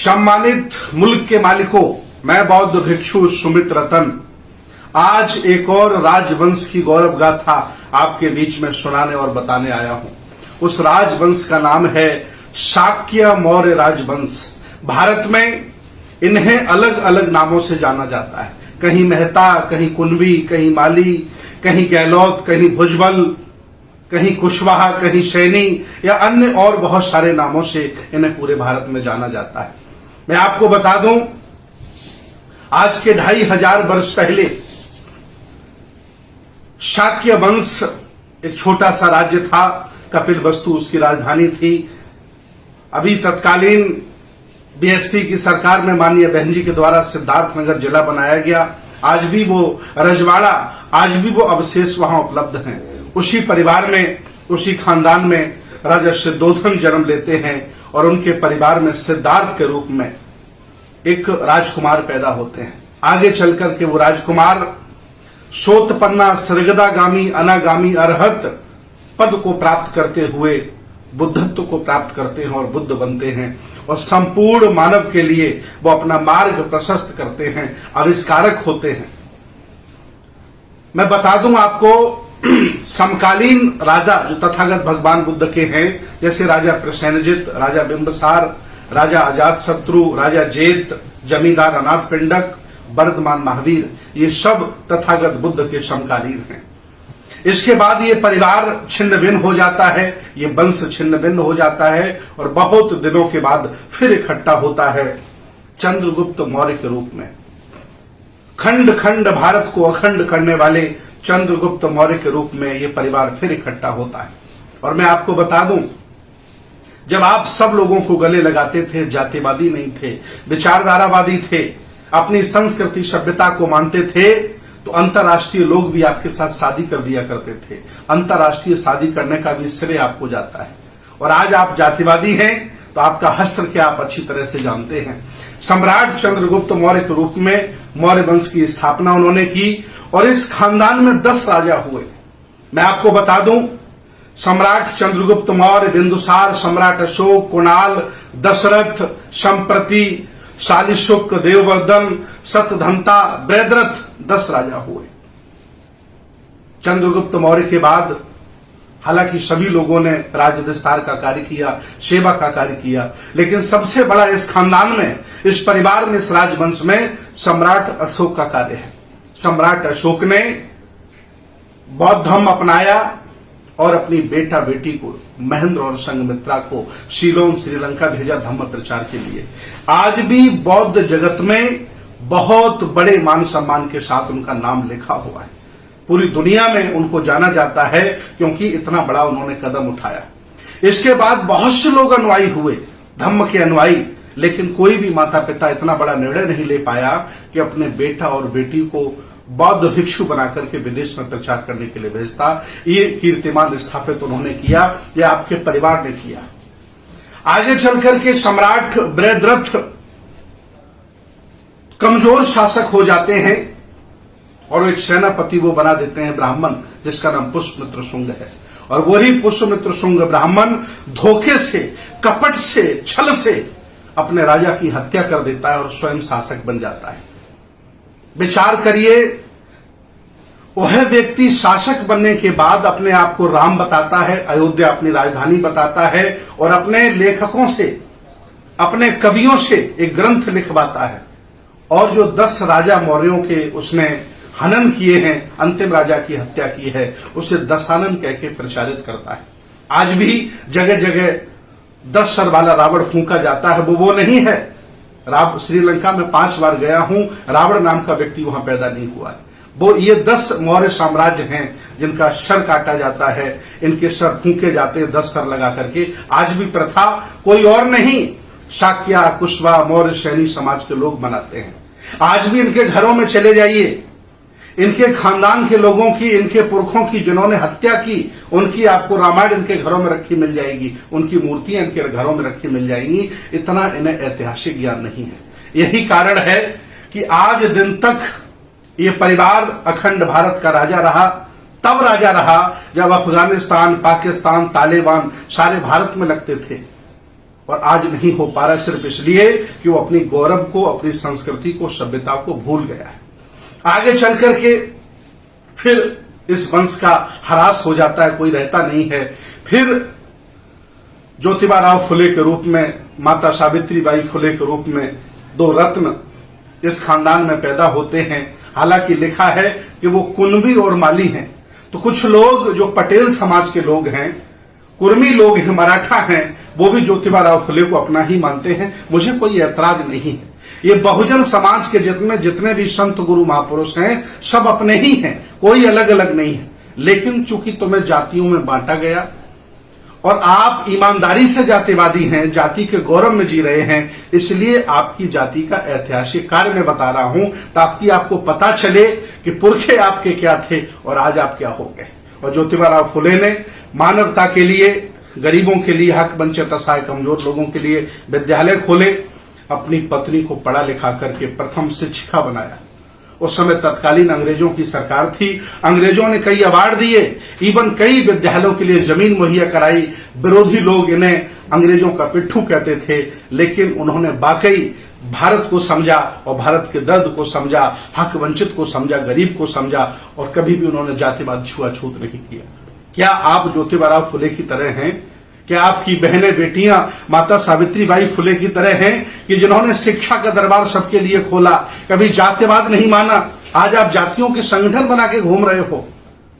सम्मानित मुल्क के मालिकों, मैं बौद्ध भिक्षु सुमित रतन आज एक और राजवंश की गौरव गाथा आपके बीच में सुनाने और बताने आया हूं। उस राजवंश का नाम है शाक्य मौर्य राजवंश। भारत में इन्हें अलग अलग नामों से जाना जाता है, कहीं मेहता, कहीं कुंभी, कहीं माली, कहीं गहलोत, कहीं भुजबल, कहीं कुशवाहा, कहीं सैनी या अन्य और बहुत सारे नामों से इन्हें पूरे भारत में जाना जाता है। मैं आपको बता दूं, आज के 2500 वर्ष पहले शाक्य वंश एक छोटा सा राज्य था। कपिलवस्तु उसकी राजधानी थी। अभी तत्कालीन बीएसपी की सरकार में माननीय बहन जी के द्वारा सिद्धार्थनगर जिला बनाया गया। आज भी वो रजवाड़ा, आज भी वो अवशेष वहां उपलब्ध हैं। उसी परिवार में, उसी खानदान में राजा सिद्धोधन जन्म लेते हैं और उनके परिवार में सिद्धार्थ के रूप में एक राजकुमार पैदा होते हैं। आगे चलकर के वो राजकुमार सोतपन्ना सृगदागामी अनागामी अरहत पद को प्राप्त करते हुए बुद्धत्व को प्राप्त करते हैं और बुद्ध बनते हैं और संपूर्ण मानव के लिए वो अपना मार्ग प्रशस्त करते हैं, आविष्कारक होते हैं। मैं बता दूं आपको, समकालीन राजा जो तथागत भगवान बुद्ध के हैं, जैसे राजा प्रसेनजित, राजा बिंबसार, राजा अजातशत्रु, राजा जेत, जमींदार अनाथपिंडक, वर्धमान महावीर, ये सब तथागत बुद्ध के समकालीन हैं। इसके बाद ये परिवार छिन्न भिन्न हो जाता है, ये वंश छिन्न भिन्न हो जाता है और बहुत दिनों के बाद फिर इकट्ठा होता है चंद्रगुप्त मौर्य के रूप में। खंड खंड भारत को अखंड करने वाले चंद्रगुप्त मौर्य के रूप में ये परिवार फिर इकट्ठा होता है। और मैं आपको बता दूं, जब आप सब लोगों को गले लगाते थे, जातिवादी नहीं थे, विचारधारावादी थे, अपनी संस्कृति सभ्यता को मानते थे, तो अंतर्राष्ट्रीय लोग भी आपके साथ शादी कर दिया करते थे। अंतर्राष्ट्रीय शादी करने का भी श्रेय आपको जाता है। और आज आप जातिवादी हैं तो आपका हश्र क्या आप अच्छी तरह से जानते हैं। सम्राट चंद्रगुप्त मौर्य के रूप में मौर्य वंश की स्थापना उन्होंने की और इस खानदान में 10 राजा हुए। मैं आपको बता दूं, सम्राट चंद्रगुप्त मौर्य, बिंदुसार, सम्राट अशोक, कुणाल, दशरथ, संप्रति, शालिशुक, देववर्धन, सतधंता, बृहद्रथ, 10 राजा हुए। चंद्रगुप्त मौर्य के बाद हालांकि सभी लोगों ने राज्य विस्तार का कार्य किया, सेवा का कार्य किया, लेकिन सबसे बड़ा इस खानदान में, इस परिवार में, इस राजवंश में सम्राट अशोक का कार्य है। सम्राट अशोक ने बौद्ध धर्म अपनाया और अपनी बेटा बेटी को, महेंद्र और संघमित्रा को सीलोन श्रीलंका भेजा धम्म प्रचार के लिए। आज भी बौद्ध जगत में बहुत बड़े मान सम्मान के साथ उनका नाम लिखा हुआ है। पूरी दुनिया में उनको जाना जाता है क्योंकि इतना बड़ा उन्होंने कदम उठाया। इसके बाद बहुत से लोग अनुयायी हुए, धम्म के अनुयायी, लेकिन कोई भी माता पिता इतना बड़ा निर्णय नहीं ले पाया कि अपने बेटा और बेटी को बौद्ध भिक्षु बनाकर के विदेश में प्रचार करने के लिए भेजता। ये कीर्तिमान स्थापित उन्होंने किया, ये आपके परिवार ने किया। आगे चलकर के सम्राट बृहद्रथ कमजोर शासक हो जाते हैं और एक सेनापति वो बना देते हैं ब्राह्मण, जिसका नाम पुष्यमित्र शुंग है। और वही पुष्यमित्र शुंग ब्राह्मण धोखे से, कपट से, छल से अपने राजा की हत्या कर देता है और स्वयं शासक बन जाता है। विचार करिए, वह व्यक्ति शासक बनने के बाद अपने आप को राम बताता है, अयोध्या अपनी राजधानी बताता है और अपने लेखकों से, अपने कवियों से एक ग्रंथ लिखवाता है। और जो 10 राजा मौर्यों के उसने हनन किए हैं, अंतिम राजा की हत्या की है, उसे दशानन कह के प्रचारित करता है। आज भी जगह जगह 10 सर वाला रावण फूंका जाता है, वो नहीं है। श्रीलंका में 5 बार गया हूं, रावण नाम का व्यक्ति वहां पैदा नहीं हुआ है। वो ये 10 मौर्य साम्राज्य हैं जिनका सर काटा जाता है, इनके सर फूंके जाते हैं 10 सर लगा करके। आज भी प्रथा कोई और नहीं, शाक्य, कुशवा, मौर्य सैनी समाज के लोग मनाते हैं। आज भी इनके घरों में चले जाइए, इनके खानदान के लोगों की, इनके पुरखों की जिन्होंने हत्या की, उनकी आपको रामायण इनके घरों में रखी मिल जाएगी, उनकी मूर्तियां इनके घरों में रखी मिल जाएंगी। इतना इन्हें ऐतिहासिक ज्ञान नहीं है। यही कारण है कि आज दिन तक ये परिवार अखंड भारत का राजा रहा। तब राजा रहा जब अफगानिस्तान, पाकिस्तान, तालिबान सारे भारत में लगते थे। और आज नहीं हो पा रहा सिर्फ इसलिए कि वो अपनी गौरव को, अपनी संस्कृति को, सभ्यता को भूल गया है। आगे चल करके फिर इस वंश का ह्रास हो जाता है, कोई रहता नहीं है। फिर ज्योतिबा राव फुले के रूप में, माता सावित्रीबाई फुले के रूप में दो रत्न इस खानदान में पैदा होते हैं। हालांकि लिखा है कि वो कुणबी और माली हैं। तो कुछ लोग जो पटेल समाज के लोग हैं, कुर्मी लोग हैं, मराठा हैं, वो भी ज्योतिबा राव फुले को अपना ही मानते हैं। मुझे कोई ऐतराज नहीं है। ये बहुजन समाज के जितने भी संत गुरु महापुरुष हैं, सब अपने ही हैं, कोई अलग अलग नहीं है। लेकिन चूंकि तुम्हें जातियों में बांटा गया और आप ईमानदारी से जातिवादी हैं, जाति के गौरव में जी रहे हैं, इसलिए आपकी जाति का ऐतिहासिक कार्य मैं बता रहा हूं ताकि आपको पता चले कि पुरखे आपके क्या थे और आज आप क्या हो गए। और ज्योतिबा राव फुले ने मानवता के लिए, गरीबों के लिए, हक वंचित असहाय कमजोर लोगों के लिए विद्यालय खोले, अपनी पत्नी को पढ़ा लिखा करके प्रथम शिक्षिका बनाया। उस समय तत्कालीन अंग्रेजों की सरकार थी, अंग्रेजों ने कई अवार्ड दिए, इवन कई विद्यालयों के लिए जमीन मुहैया कराई। विरोधी लोग इन्हें अंग्रेजों का पिट्ठू कहते थे, लेकिन उन्होंने वाकई भारत को समझा और भारत के दर्द को समझा, हक वंचित को समझा, गरीब को समझा, और कभी भी उन्होंने जातिवाद छुआछूत नहीं किया। क्या आप ज्योतिबा राव फुले की तरह हैं? क्या आपकी बहनें बेटियां माता सावित्रीबाई फुले की तरह हैं कि जिन्होंने शिक्षा का दरबार सबके लिए खोला, कभी जातिवाद नहीं माना? आज आप जातियों के संगठन बना के घूम रहे हो।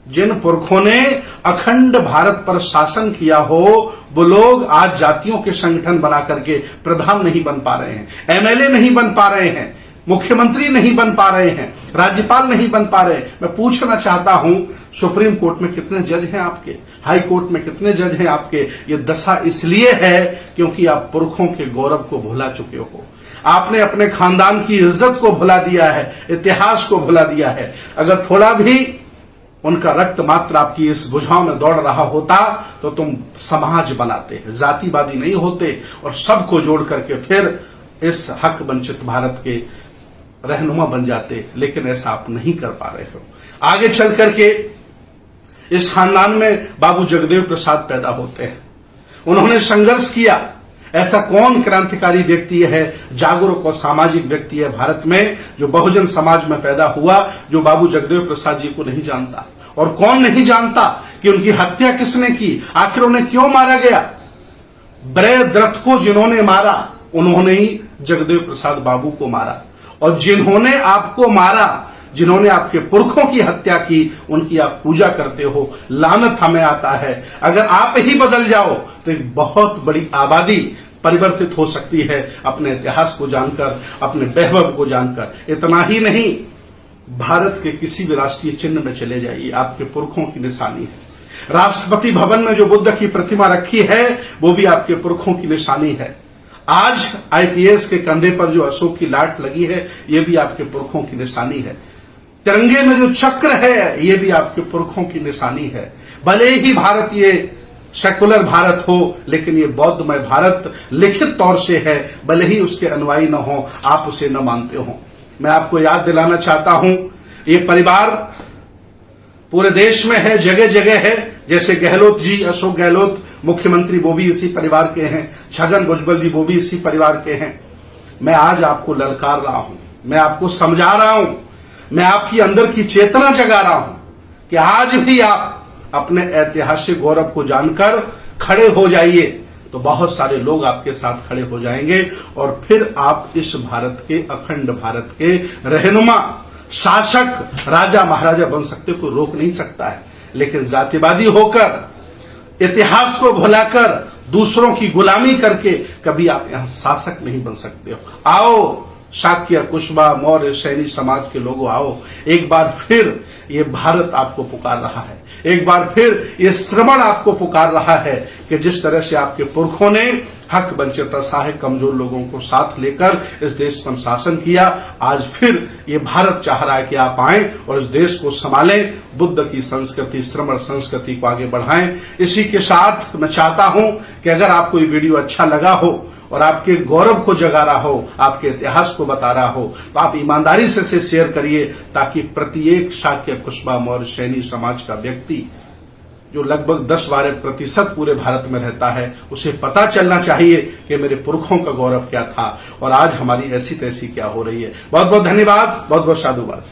जिन पुरखों ने अखंड भारत पर शासन किया हो, वो लोग आज जातियों के संगठन बना करके प्रधान नहीं बन पा रहे हैं, एमएलए नहीं बन पा रहे हैं, मुख्यमंत्री नहीं बन पा रहे हैं, राज्यपाल नहीं बन पा रहे। मैं पूछना चाहता हूं, सुप्रीम कोर्ट में कितने जज हैं आपके? हाई कोर्ट में कितने जज हैं आपके? ये दशा इसलिए है क्योंकि आप पुरखों के गौरव को भुला चुके हो। आपने अपने खानदान की इज्जत को भुला दिया है, इतिहास को भुला दिया है। अगर थोड़ा भी उनका रक्त मात्र आपकी इस भुजाओं में दौड़ रहा होता तो तुम समाज बनाते, जातिवादी नहीं होते और सबको जोड़ करके फिर इस हक वंचित भारत के रहनुमा बन जाते। लेकिन ऐसा आप नहीं कर पा रहे हो। आगे चल करके इस खानदान में बाबू जगदेव प्रसाद पैदा होते हैं। उन्होंने संघर्ष किया। ऐसा कौन क्रांतिकारी व्यक्ति है, जागरूक और सामाजिक व्यक्ति है भारत में जो बहुजन समाज में पैदा हुआ, जो बाबू जगदेव प्रसाद जी को नहीं जानता? और कौन नहीं जानता कि उनकी हत्या किसने की, आखिर उन्हें क्यों मारा गया? ब्रयद्रथ को जिन्होंने मारा, उन्होंने ही जगदेव प्रसाद बाबू को मारा। और जिन्होंने आपको मारा, जिन्होंने आपके पुरखों की हत्या की, उनकी आप पूजा करते हो। लानत हमें आता है। अगर आप ही बदल जाओ तो एक बहुत बड़ी आबादी परिवर्तित हो सकती है अपने इतिहास को जानकर, अपने वैभव को जानकर। इतना ही नहीं, भारत के किसी भी राष्ट्रीय चिन्ह में चले जाइए, आपके पुरखों की निशानी है। राष्ट्रपति भवन में जो बुद्ध की प्रतिमा रखी है, वो भी आपके पुरखों की निशानी है। आज आईपीएस के कंधे पर जो अशोक की लाट लगी है, ये भी आपके पुरखों की निशानी है। तिरंगे में जो चक्र है, ये भी आपके पुरखों की निशानी है। भले ही भारत ये सेकुलर भारत हो, लेकिन ये बौद्धमय भारत लिखित तौर से है। भले ही उसके अनुयायी न हो, आप उसे न मानते हो। मैं आपको याद दिलाना चाहता हूं, ये परिवार पूरे देश में है, जगह जगह है। जैसे गहलोत जी, अशोक गहलोत मुख्यमंत्री, वो भी इसी परिवार के हैं। छगन भुजबल जी, वो भी इसी परिवार के हैं। मैं आज आपको ललकार रहा हूं, मैं आपको समझा रहा हूं, मैं आपकी अंदर की चेतना जगा रहा हूं कि आज भी आप अपने ऐतिहासिक गौरव को जानकर खड़े हो जाइए, तो बहुत सारे लोग आपके साथ खड़े हो जाएंगे और फिर आप इस भारत के, अखंड भारत के रहनुमा, शासक, राजा महाराजा बन सकते। कोई रोक नहीं सकता है। लेकिन जातिवादी होकर, इतिहास को भुलाकर, दूसरों की गुलामी करके कभी आप यहां शासक नहीं बन सकते हो। आओ शाक्य, कुशवा, मौर्य, सैनी समाज के लोगों, आओ। एक बार फिर ये भारत आपको पुकार रहा है। एक बार फिर ये श्रवण आपको पुकार रहा है कि जिस तरह से आपके पुरखों ने हक वंचित असहाय कमजोर लोगों को साथ लेकर इस देश पर शासन किया, आज फिर ये भारत चाह रहा है कि आप आएं और इस देश को संभालें, बुद्ध की संस्कृति, श्रमण संस्कृति को आगे बढ़ाएं। इसी के साथ मैं चाहता हूं कि अगर आपको ये वीडियो अच्छा लगा हो और आपके गौरव को जगा रहा हो, आपके इतिहास को बता रहा हो, तो आप ईमानदारी से इसे शेयर करिए ताकि प्रत्येक शाक्य, कुशवा, मौर्य, सैनी समाज का व्यक्ति जो लगभग 10-12% पूरे भारत में रहता है, उसे पता चलना चाहिए कि मेरे पुरखों का गौरव क्या था और आज हमारी ऐसी तैसी क्या हो रही है। बहुत बहुत धन्यवाद, बहुत बहुत साधुवाद।